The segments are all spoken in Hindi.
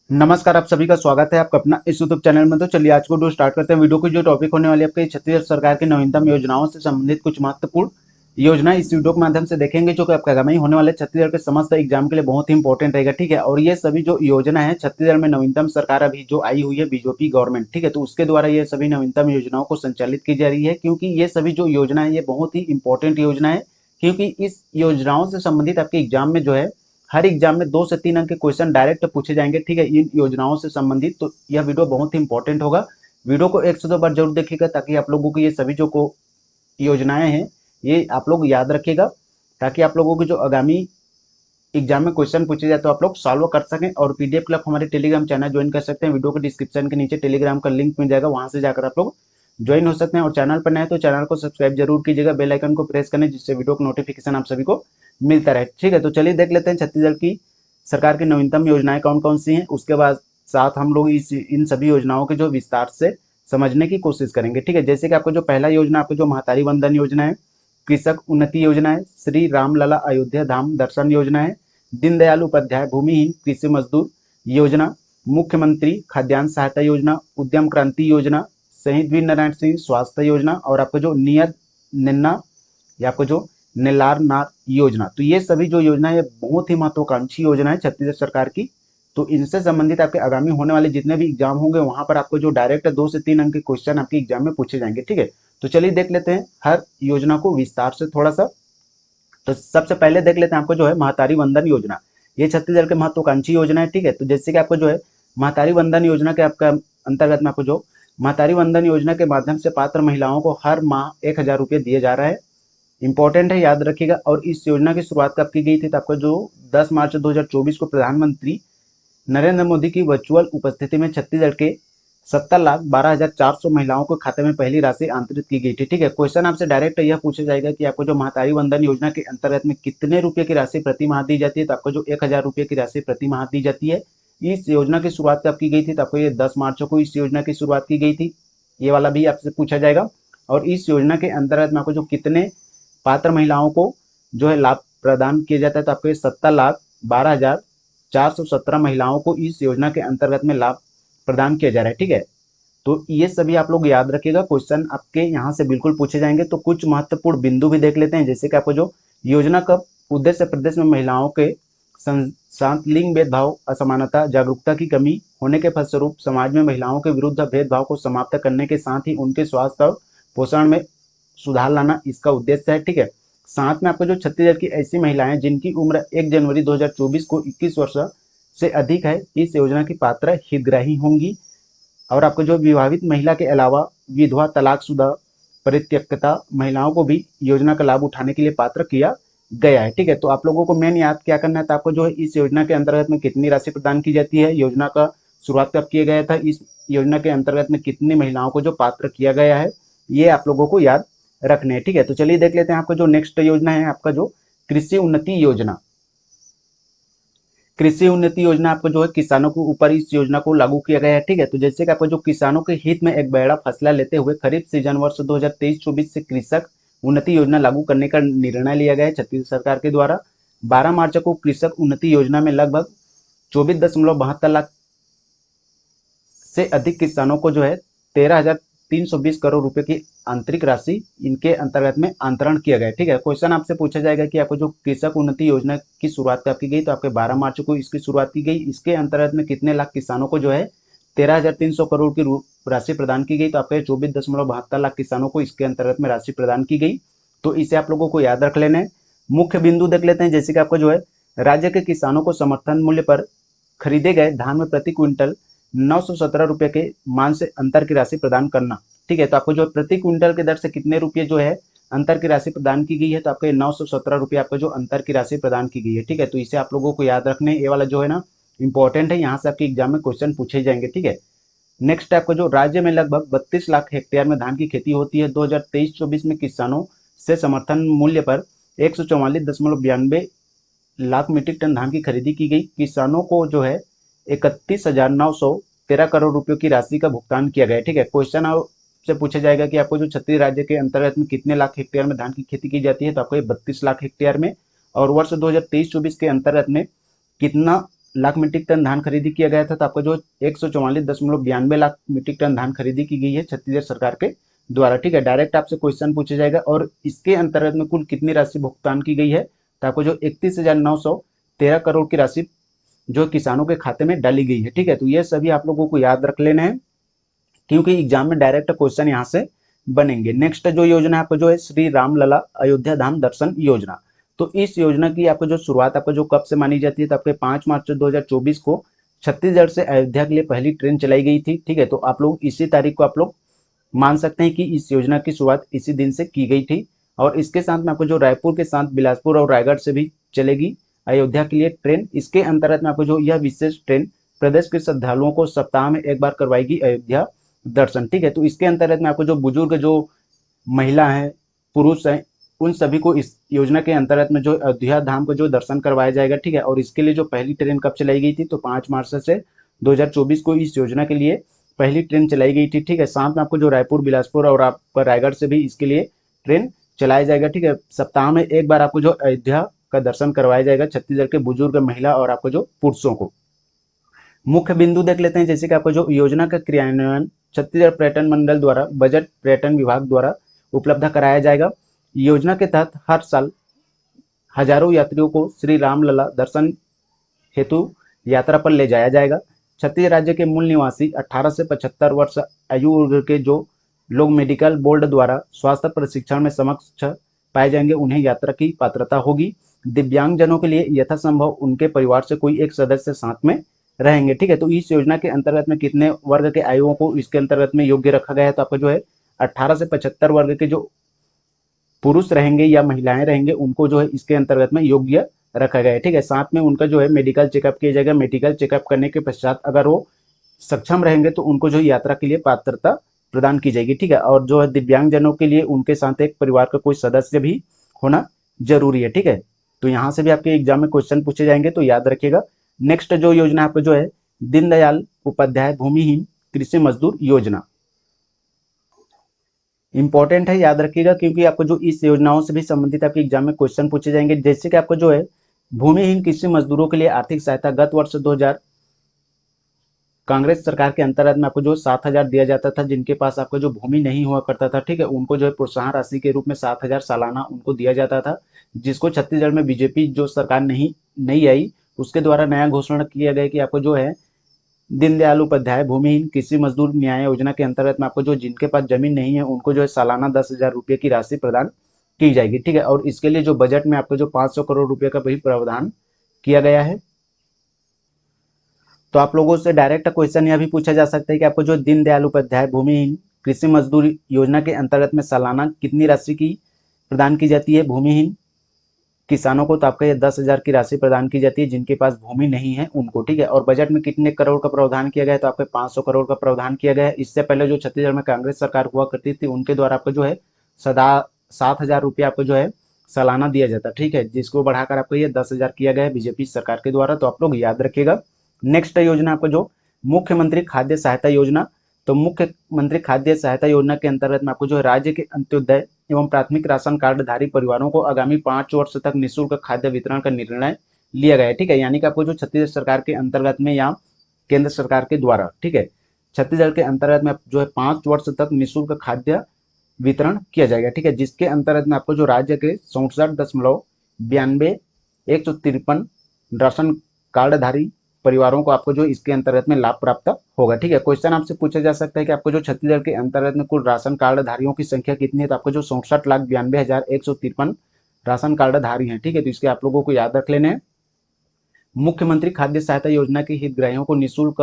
नमस्कार, आप सभी का स्वागत है आपका अपना इस यूट्यूब चैनल में। तो चलिए आज को वीडियो स्टार्ट करते हैं। वीडियो की जो टॉपिक होने वाली है आपके छत्तीसगढ़ सरकार की नवीनतम योजनाओं से संबंधित कुछ महत्वपूर्ण योजना इस वीडियो के माध्यम से देखेंगे, जो कि आपका आगामी होने वाले छत्तीसगढ़ के समस्त एग्जाम के लिए बहुत ही इंपॉर्टेंट रहेगा। ठीक है, और ये सभी जो योजना है छत्तीसगढ़ में नवीनतम सरकार अभी जो आई हुई है बीजेपी गवर्नमेंट, ठीक है, तो उसके द्वारा ये सभी नवीनतम योजनाओं को संचालित की जा रही है, क्योंकि ये सभी जो योजना है ये बहुत ही इंपॉर्टेंट योजना है। क्योंकि इस योजनाओं से संबंधित आपके एग्जाम में जो है हर एग्जाम में 2 से 3 अंक के क्वेश्चन डायरेक्ट पूछे जाएंगे। ठीक है, इन योजनाओं से संबंधित, तो यह वीडियो बहुत ही इंपॉर्टेंट होगा। वीडियो को 1 से 2 बार जरूर देखिएगा, ताकि आप लोगों को ये सभी जो को योजनाएं हैं ये आप लोग याद रखिएगा, ताकि आप लोगों को जो आगामी एग्जाम में क्वेश्चन पूछे जाए तो आप लोग सॉल्व कर सकें। और पीडीएफ के लिए आप हमारे टेलीग्राम चैनल ज्वाइन कर सकते हैं। वीडियो के डिस्क्रिप्शन के नीचे टेलीग्राम का लिंक मिल जाएगा, वहां से जाकर आप लोग ज्वाइन हो सकते हैं। और चैनल पर नए तो चैनल को सब्सक्राइब जरूर कीजिएगा, बेल आइकन को प्रेस करने, जिससे वीडियो का नोटिफिकेशन आप सभी को मिलता रहे। ठीक है, तो चलिए देख लेते हैं छत्तीसगढ़ की सरकार की नवीनतम योजनाएं कौन कौन सी हैं। उसके बाद साथ हम लोग इन सभी योजनाओं के जो विस्तार से समझने की कोशिश करेंगे। ठीक है, जैसे कि आपको जो पहला योजना आपको जो महतारी वंदन योजना है, कृषक उन्नति योजना है, श्री रामलला अयोध्या धाम दर्शन योजना है, दीनदयाल उपाध्याय भूमिहीन कृषि मजदूर योजना, मुख्यमंत्री खाद्यान्न सहायता योजना, उद्यम क्रांति योजना, शहीद वीर नारायण सिंह स्वास्थ्य योजना, और आपको जो नियत निन्ना या आपको जो नेलार नार योजना। तो ये सभी जो योजना है बहुत ही महत्वाकांक्षी योजना है छत्तीसगढ़ सरकार की। तो इनसे संबंधित आपके आगामी होने वाले जितने भी एग्जाम होंगे वहां पर आपको जो डायरेक्ट 2 से 3 अंक के क्वेश्चन आपके एग्जाम में पूछे जाएंगे। ठीक है, तो चलिए देख लेते हैं हर योजना को विस्तार से थोड़ा सा। तो सबसे पहले देख लेते हैं आपको जो है महतारी वंदन योजना। ये छत्तीसगढ़ के महत्वाकांक्षी योजना है। ठीक है, तो जैसे कि आपको जो है महतारी वंदन योजना के आपका अंतर्गत में आपको जो महतारी वंदन योजना के माध्यम से पात्र महिलाओं को हर माह 1,000 रुपये दिए जा रहा है। इंपॉर्टेंट है, याद रखिएगा। और इस योजना की शुरुआत कब की गई थी, तो आपको जो 10 मार्च 2024 को प्रधानमंत्री नरेंद्र मोदी की वर्चुअल उपस्थिति में छत्तीसगढ़ के 70,12,400 महिलाओं को खाते में पहली राशि अंतरित की गई थी। ठीक है, क्वेश्चन आपसे डायरेक्ट यह पूछा जाएगा कि आपको जो महतारी वंदन योजना के अंतर्गत में कितने रुपए की राशि प्रति माह दी जाती है, तो आपको जो 1,000 रुपये की राशि प्रति माह दी जाती है। इस योजना की शुरुआत कब की गई थी, तो आपको ये 10 मार्च को इस योजना की शुरुआत की गई थी। ये वाला भी आपसे पूछा जाएगा। और इस योजना के अंतर्गत में आपको जो कितने पात्र महिलाओं को जो है लाभ प्रदान किया जाता है, तो आपको 70,12,417 महिलाओं को इस योजना के अंतर्गत में लाभ प्रदान किया जा रहा है। ठीक है, तो ये सभी आप लोग याद रखिएगा, क्वेश्चन आपके यहाँ से बिल्कुल पूछे जाएंगे। तो कुछ महत्वपूर्ण बिंदु भी देख लेते हैं, जैसे कि आपको जो योजना का उद्देश्य प्रदेश में महिलाओं के साथ लिंग भेदभाव असमानता जागरूकता की कमी होने के फलस्वरूप समाज में महिलाओं के विरुद्ध भेदभाव को समाप्त करने के साथ ही उनके स्वास्थ्य और पोषण में सुधार लाना इसका उद्देश्य है। ठीक है, साथ में आपको जो छत्तीसगढ़ की ऐसी महिलाएं जिनकी उम्र 1 जनवरी 2024 को 21 वर्ष से अधिक है, इस योजना की पात्र हितग्राही होंगी। और आपको जो विवाहित महिला के अलावा विधवा तलाकशुदा परित्यक्ता महिलाओं को भी योजना का लाभ उठाने के लिए पात्र किया गया है। ठीक है, तो आप लोगों को मेन याद क्या करना है, तो आपको जो है इस योजना के अंतर्गत में कितनी राशि प्रदान की जाती है, योजना का शुरुआत कब किया गया था, इस योजना के अंतर्गत में कितनी महिलाओं को जो पात्र किया गया है, ये आप लोगों को याद रखने हैं। ठीक है, तो चलिए देख लेते हैं आपका जो नेक्स्ट योजना है आपका जो कृषि उन्नति योजना। कृषि उन्नति योजना आपको जो है किसानों के ऊपर इस योजना को लागू किया गया है। ठीक है, तो जैसे कि आपको जो किसानों के हित में एक बड़ा फैसला लेते हुए खरीफ सीजन वर्ष 2023-24 से कृषक उन्नति योजना लागू करने का निर्णय लिया गया है छत्तीसगढ़ सरकार के द्वारा। 12 मार्च को कृषक उन्नति योजना में लगभग 24.72 लाख से अधिक किसानों को जो है 13,320 करोड़ रुपए की आंतरिक राशि इनके अंतर्गत में अंतरण किया गया। ठीक है, क्वेश्चन आपसे पूछा जाएगा कि आपको जो कृषक उन्नति योजना की शुरुआत कब की गई, तो आपके 12 मार्च को इसकी शुरुआत की गई। इसके अंतर्गत में कितने लाख किसानों को जो है 13,300 करोड़ की राशि प्रदान की गई, तो आपके 24.72 लाख किसानों को इसके अंतर्गत में राशि प्रदान की गई। तो इसे आप लोगों को याद रख लेना है। मुख्य बिंदु देख लेते हैं, जैसे कि आपको जो है राज्य के किसानों को समर्थन मूल्य पर खरीदे गए धान में प्रति क्विंटल 917 रुपये के मान से अंतर की राशि प्रदान करना। ठीक है, तो आपको जो प्रति क्विंटल के दर से कितने रुपये जो है अंतर की राशि प्रदान की गई है, तो आपको 917 रुपये आपको जो अंतर की राशि प्रदान की गई है। ठीक है, तो इसे आप लोगों को याद रखने, ये वाला जो है ना इंपॉर्टेंट है, यहाँ से आपके एग्जाम में क्वेश्चन पूछे जाएंगे। ठीक है, नेक्स्ट आपको जो राज्य में लगभग 32 लाख हेक्टेयर में धान की खेती होती है। 2023-24 में किसानों से समर्थन मूल्य पर 144.92 लाख मीट्रिक टन धान की खरीदी की गई। किसानों को जो है 31,913 करोड़ रुपयों की राशि का भुगतान किया गया। ठीक है, क्वेश्चन से पूछा जाएगा कि आपको जो छत्तीसगढ़ राज्य के अंतर्गत में कितने लाख हेक्टेयर में धान की खेती की जाती है, तो आपको 32 लाख हेक्टेयर में। और वर्ष 2023-24 के अंतर्गत में कितना लाख मीट्रिक टन धान खरीदी किया गया था, तो आपका जो 144.92 लाख मीट्रिक टन धान खरीदी की गई है छत्तीसगढ़ सरकार के द्वारा। ठीक है, डायरेक्ट आपसे क्वेश्चन पूछा जाएगा। और इसके अंतर्गत में कुल कितनी राशि भुगतान की गई है, तो आपको जो 31,913 करोड़ की राशि जो किसानों के खाते में डाली गई है। ठीक है, तो ये सभी आप लोगों को याद रख लेना है, क्योंकि एग्जाम में डायरेक्ट क्वेश्चन यहाँ से बनेंगे। नेक्स्ट जो योजना है आपको जो है श्री राम लला अयोध्या धाम दर्शन योजना। तो इस योजना की आपको जो शुरुआत आपको जो कब से मानी जाती है, तो आपके 5 मार्च 2024 को छत्तीसगढ़ से अयोध्या के लिए पहली ट्रेन चलाई गई थी। ठीक है, तो आप लोग इसी तारीख को आप लोग मान सकते हैं कि इस योजना की शुरुआत इसी दिन से की गई थी। और इसके साथ में आपको जो रायपुर के साथ बिलासपुर और रायगढ़ से भी चलेगी अयोध्या के लिए ट्रेन। इसके अंतर्गत में आपको जो यह विशेष ट्रेन प्रदेश के श्रद्धालुओं को सप्ताह में एक बार करवाएगी अयोध्या दर्शन। ठीक है, तो इसके अंतर्गत में आपको जो बुजुर्ग, जो महिला हैं, पुरुष हैं, उन सभी को इस योजना के अंतर्गत में जो अयोध्या धाम को जो दर्शन करवाया जाएगा। ठीक है, और इसके लिए जो पहली ट्रेन कब चलाई गई थी, तो 5 मार्च से 2024 को इस योजना के लिए पहली ट्रेन चलाई गई थी। ठीक है, साथ में आपको जो रायपुर, बिलासपुर और आपका रायगढ़ से भी इसके लिए ट्रेन चलाया जाएगा। ठीक है, सप्ताह में एक बार आपको जो अयोध्या का दर्शन करवाया जाएगा छत्तीसगढ़ के बुजुर्ग, महिला और आपको जो पुरुषों को। मुख्य बिंदु देख लेते हैं, जैसे कि आपको जो योजना का क्रियान्वयन छत्तीसगढ़ पर्यटन मंडल द्वारा बजट पर्यटन विभाग द्वारा उपलब्ध कराया जाएगा। योजना के तहत हर साल हजारों यात्रियों को श्री रामलला दर्शन हेतु यात्रा पर ले जाया जाएगा। छत्तीसगढ़ राज्य के मूल निवासी 18 से 75 वर्ष आयु वर्ग के जो लोग मेडिकल बोर्ड द्वारा स्वास्थ्य प्रशिक्षण में समक्ष पाए जाएंगे, उन्हें यात्रा की पात्रता होगी। दिव्यांगजनों के लिए यथासंभव उनके परिवार से कोई एक सदस्य साथ में रहेंगे। ठीक है, तो इस योजना के अंतर्गत में कितने वर्ग के आयुओं को इसके अंतर्गत में योग्य रखा गया है, तो आपका जो है 18 से 75 वर्ग के जो पुरुष रहेंगे या महिलाएं रहेंगे, उनको जो है इसके अंतर्गत में योग्य रखा गया है। ठीक है, साथ में उनका जो है मेडिकल चेकअप किया जाएगा। मेडिकल चेकअप करने के पश्चात अगर वो सक्षम रहेंगे तो उनको जो यात्रा के लिए पात्रता प्रदान की जाएगी। ठीक है, और जो है दिव्यांगजनों के लिए उनके साथ एक परिवार का कोई सदस्य भी होना जरूरी है। ठीक है, तो यहाँ से भी आपके एग्जाम में क्वेश्चन पूछे जाएंगे, तो याद रखिएगा। नेक्स्ट जो योजना आपको जो है दीनदयाल उपाध्याय भूमिहीन कृषि मजदूर योजना, इंपॉर्टेंट है, याद रखिएगा, क्योंकि आपको जो इस योजनाओं से भी संबंधित आपके एग्जाम में क्वेश्चन पूछे जाएंगे। जैसे कि आपको जो है भूमिहीन कृषि मजदूरों के लिए आर्थिक सहायता गत वर्ष 2000 कांग्रेस सरकार के अंतर्गत में आपको जो 7,000 दिया जाता था, जिनके पास आपको जो भूमि नहीं हुआ करता था। ठीक है, उनको जो है प्रोत्साहन राशि के रूप में 7,000 सालाना उनको दिया जाता था, जिसको छत्तीसगढ़ में बीजेपी जो सरकार नहीं आई, उसके द्वारा नया घोषणा किया गया कि आपको जो है दीनदयाल उपाध्याय भूमिहीन कृषि मजदूर न्याय योजना के अंतर्गत में आपको जो जिनके पास जमीन नहीं है, उनको जो है सालाना 10,000 रुपये की राशि प्रदान की जाएगी। ठीक है, और इसके लिए जो बजट में आपको जो 500 करोड़ रुपये का भी प्रावधान किया गया है। तो आप लोगों से डायरेक्ट क्वेश्चन यह भी पूछा जा सकता है कि आपको जो दीनदयाल उपाध्याय भूमिहीन कृषि मजदूर योजना के अंतर्गत में सालाना कितनी राशि की प्रदान की जाती है भूमिहीन किसानों को, तो आपका ये 10,000 की राशि प्रदान की जाती है जिनके पास भूमि नहीं है उनको। ठीक है, और बजट में कितने करोड़ का प्रावधान किया गया है, तो आपके 500 करोड़ का प्रावधान किया गया है। इससे पहले जो छत्तीसगढ़ में कांग्रेस सरकार हुआ करती थी, उनके द्वारा आपको जो है सदा 7,000 रुपये आपको जो है सालाना दिया जाता। ठीक है, जिसको बढ़ाकर आपको ये 10,000 किया गया है बीजेपी सरकार के द्वारा, तो आप लोग याद रखिएगा। नेक्स्ट योजना आपको जो मुख्यमंत्री खाद्य सहायता योजना, तो मुख्यमंत्री खाद्य सहायता योजना के अंतर्गत में आपको जो है राज्य के अंत्योदय एवं प्राथमिक राशन कार्डधारी परिवारों को आगामी 5 वर्ष तक निःशुल्क खाद्य वितरण का निर्णय लिया गया है। ठीक है, यानी कि आपको जो छत्तीसगढ़ सरकार के अंतर्गत में या केंद्र सरकार के द्वारा, ठीक है, छत्तीसगढ़ के अंतर्गत में जो है 5 वर्ष तक निःशुल्क खाद्य वितरण किया जाएगा। ठीक है, जिसके अंतर्गत में आपको जो राज्य के 64.92,153 राशन कार्डधारी परिवारों को आपको जो इसके अंतर्गत में लाभ प्राप्त होगा। ठीक है, क्वेश्चन आपसे पूछा जा सकता है कि आपको जो छत्तीसगढ़ के अंतर्गत में कुल राशन कार्डधारियों की संख्या कितनी है, तो आपको जो 64,92,153 राशन कार्डधारी हैं। ठीक है, तो इसके आप लोगों को याद रख लेने हैं। मुख्यमंत्री खाद्य सहायता योजना के हितग्राहियों को निःशुल्क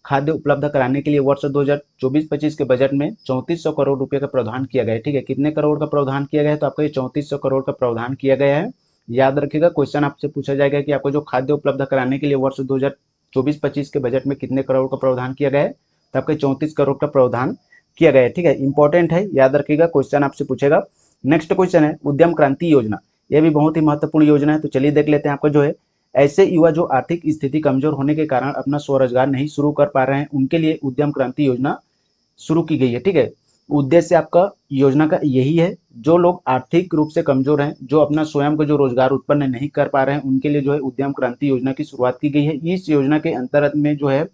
खाद्य उपलब्ध कराने के लिए वर्ष 2024-25 के बजट में 3400 करोड़ रुपए का प्रावधान किया गया है। ठीक है, कितने करोड़ का प्रावधान किया गया है, तो आपको ये 3400 करोड़ का प्रावधान किया गया है। याद रखिएगा, क्वेश्चन आपसे पूछा जाएगा कि आपको जो खाद्य उपलब्ध कराने के लिए वर्ष 2024-25 के बजट में कितने करोड़ का प्रावधान किया गया है, तो आपके 34 करोड़ का प्रावधान किया गया है। ठीक है, इंपॉर्टेंट है, याद रखिएगा, क्वेश्चन आपसे पूछेगा। नेक्स्ट क्वेश्चन है उद्यम क्रांति योजना, यह भी बहुत ही महत्वपूर्ण योजना है। तो चलिए देख लेते हैं। आपको जो है ऐसे युवा जो आर्थिक स्थिति कमजोर होने के कारण अपना स्वरोजगार नहीं शुरू कर पा रहे हैं, उनके लिए उद्यम क्रांति योजना शुरू की गई है। ठीक है, उद्देश्य आपका योजना का यही है, जो लोग आर्थिक रूप से कमजोर हैं, जो अपना स्वयं का जो रोजगार उत्पन्न नहीं कर पा रहे हैं, उनके लिए जो है उद्यम क्रांति योजना की शुरुआत की गई है। इस योजना के अंतर्गत में जो है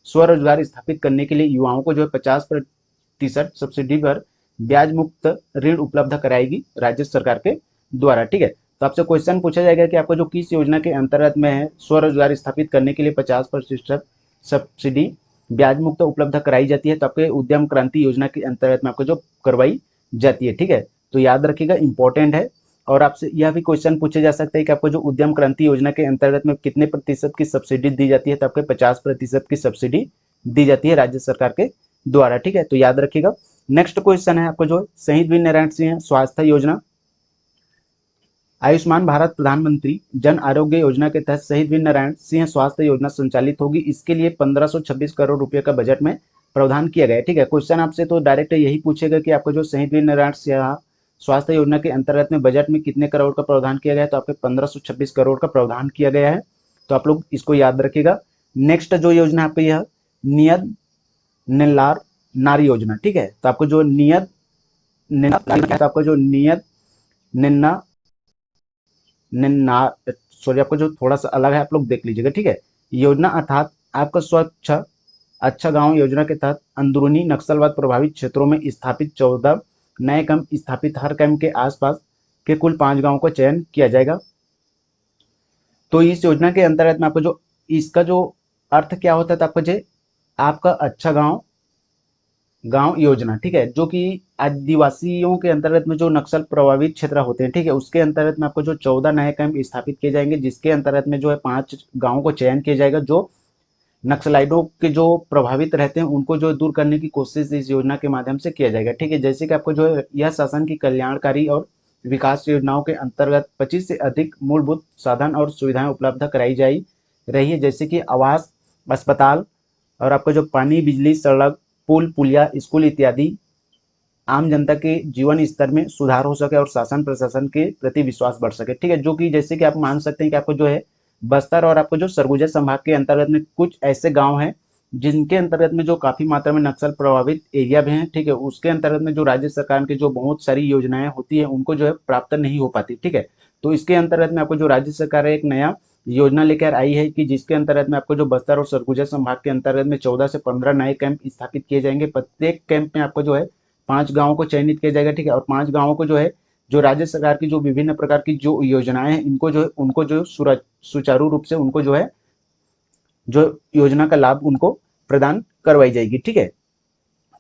स्वरोजगार स्थापित करने के लिए युवाओं को जो है 50% सब्सिडी पर ब्याज मुक्त ऋण उपलब्ध कराएगी राज्य सरकार के द्वारा। ठीक है, तो आपसे क्वेश्चन पूछा जाएगा कि आपको जो किस योजना के अंतर्गत में है स्वरोजगार स्थापित करने के लिए 50% सब्सिडी ब्याज मुक्त उपलब्ध कराई जाती है, तो आपके उद्यम क्रांति योजना के अंतर्गत में आपको जो करवाई जाती है। ठीक है, तो याद रखिएगा, इंपॉर्टेंट है। और आपसे यह भी क्वेश्चन पूछे जा सकते हैं कि आपको जो उद्यम क्रांति योजना के अंतर्गत में कितने प्रतिशत की सब्सिडी दी जाती है, तो आपके 50% की सब्सिडी दी जाती है राज्य सरकार के द्वारा। ठीक है, तो याद रखिएगा। नेक्स्ट क्वेश्चन है आपको जो शहीद वीर नारायण सिंह स्वास्थ्य योजना। आयुष्मान भारत प्रधानमंत्री जन आरोग्य योजना के तहत शहीद वीर नारायण सिंह स्वास्थ्य योजना संचालित होगी। इसके लिए 1526 करोड़ रुपए का बजट में प्रावधान किया गया है। ठीक है, क्वेश्चन आपसे तो डायरेक्ट यही पूछेगा कि आपको जो शहीद वीर नारायण सिंह स्वास्थ्य योजना के अंतर्गत में बजट में कितने करोड़ का प्रावधान किया गया है, तो आपके 1526 करोड़ का प्रावधान किया गया है। तो आप लोग इसको याद रखिएगा। नेक्स्ट जो योजना आपको यह नियत निलार नारी योजना। ठीक है, तो आपको जो नियत तो आपको जो नियत निन्ना निन्ना सॉरी आपको जो थोड़ा सा अलग है, आप लोग देख लीजिएगा। ठीक है, योजना अर्थात आपका स्वच्छ अच्छा गांव योजना के तहत अंदरूनी नक्सलवाद प्रभावित क्षेत्रों में स्थापित 14 नए कैंप स्थापित हर कैंप के आसपास के कुल 5 गांवों का चयन किया जाएगा। तो इस योजना के अंतर्गत में आपको जो इसका जो अर्थ क्या होता है, तो आपको जो आपका अच्छा गांव गांव योजना। ठीक है, जो कि आदिवासियों के अंतर्गत में जो नक्सल प्रभावित क्षेत्र होते हैं, ठीक है, उसके अंतर्गत में आपको जो 14 नए कैंप स्थापित किए जाएंगे, जिसके अंतर्गत में जो है 5 गांवों को चयन किया जाएगा, जो नक्सलाइटों के जो प्रभावित रहते हैं उनको जो दूर करने की कोशिश इस योजना के माध्यम से किया जाएगा। ठीक है, जैसे कि आपको जो है यह शासन की कल्याणकारी और विकास योजनाओं के अंतर्गत 25 से अधिक मूलभूत साधन और सुविधाएं उपलब्ध कराई जाई रही है, जैसे कि आवास, अस्पताल और आपको जो पानी, बिजली, सड़क, पुल पुलिया, स्कूल इत्यादि आम जनता के जीवन स्तर में सुधार हो सके और शासन प्रशासन के प्रति विश्वास बढ़ सके। ठीक है, जो कि जैसे कि आप मान सकते हैं कि आपको जो है बस्तर और आपको जो सरगुजा संभाग के अंतर्गत में कुछ ऐसे गांव हैं जिनके अंतर्गत में जो काफी मात्रा में नक्सल प्रभावित एरिया भी हैं। ठीक है, उसके अंतर्गत में जो राज्य सरकार की जो बहुत सारी योजनाएं होती है उनको जो है प्राप्त नहीं हो पाती। ठीक है, तो इसके अंतर्गत में आपको जो राज्य सरकार है एक नया योजना लेकर आई है कि जिसके अंतर्गत में आपको जो बस्तर और सरगुजा संभाग के अंतर्गत में 14 से 15 नए कैंप स्थापित किए जाएंगे। प्रत्येक कैंप में आपको जो है 5 गांवों को चयनित किया जाएगा। ठीक है, और 5 गांवों को जो है जो राज्य सरकार की जो विभिन्न प्रकार की जो योजनाएं हैं इनको जो है उनको जो सुचारू रूप से उनको जो है जो योजना का लाभ उनको प्रदान करवाई जाएगी। ठीक है,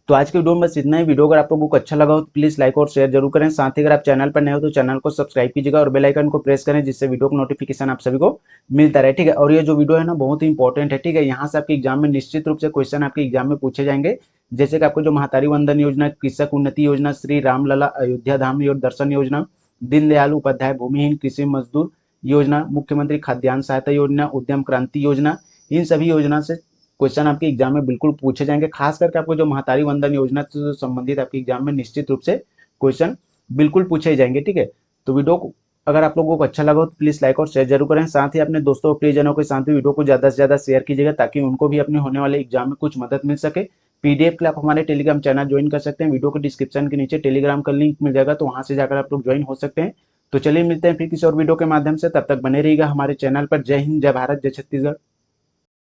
तो आज के वीडियो में बस इतना ही। वीडियो अगर आप लोगों को अच्छा लगा हो तो प्लीज लाइक और शेयर जरूर करें। साथ ही अगर आप चैनल पर नए हो तो चैनल को सब्सक्राइब कीजिएगा और बेल आइकन को प्रेस करें, जिससे वीडियो का नोटिफिकेशन आप सभी को मिलता रहे। ठीक है, और ये जो वीडियो है ना बहुत ही इंपॉर्टेंट है। ठीक है, यहाँ से आपके एग्जाम में निश्चित रूप से क्वेश्चन आपके एग्जाम में पूछे जाएंगे, जैसे कि आपको जो महातारी वंदन योजना, कृषक उन्नति योजना, श्री रामलला अयोध्या धाम दर्शन योजना, दीनदयाल उपाध्याय भूमिहीन कृषि मजदूर योजना, मुख्यमंत्री खाद्यान्न सहायता योजना, उद्यम क्रांति योजना, इन सभी योजना से क्वेश्चन आपके एग्जाम में बिल्कुल पूछे जाएंगे। खास करके आपको जो महातारी वंदन योजना से संबंधित आपके एग्जाम में निश्चित रूप से क्वेश्चन बिल्कुल पूछे जाएंगे। ठीक है, तो वीडियो को अगर आप लोगों को अच्छा लगा तो प्लीज लाइक और शेयर जरूर करें। साथ ही अपने दोस्तों और प्रियजनों के साथ भी वीडियो को ज्यादा से ज्यादा शेयर कीजिएगा, ताकि उनको भी अपने होने वाले एग्जाम में कुछ मदद मिल सके। पीडीएफ के लिए आप हमारे टेलीग्राम चैनल ज्वाइन कर सकते हैं। वीडियो के डिस्क्रिप्शन के नीचे टेलीग्राम का लिंक मिल जाएगा, तो वहां से जाकर आप लोग ज्वाइन हो सकते हैं। तो चलिए मिलते हैं फिर किसी और वीडियो के माध्यम से, तब तक बने रहिएगा हमारे चैनल पर। जय हिंद, जय भारत, जय छत्तीसगढ़।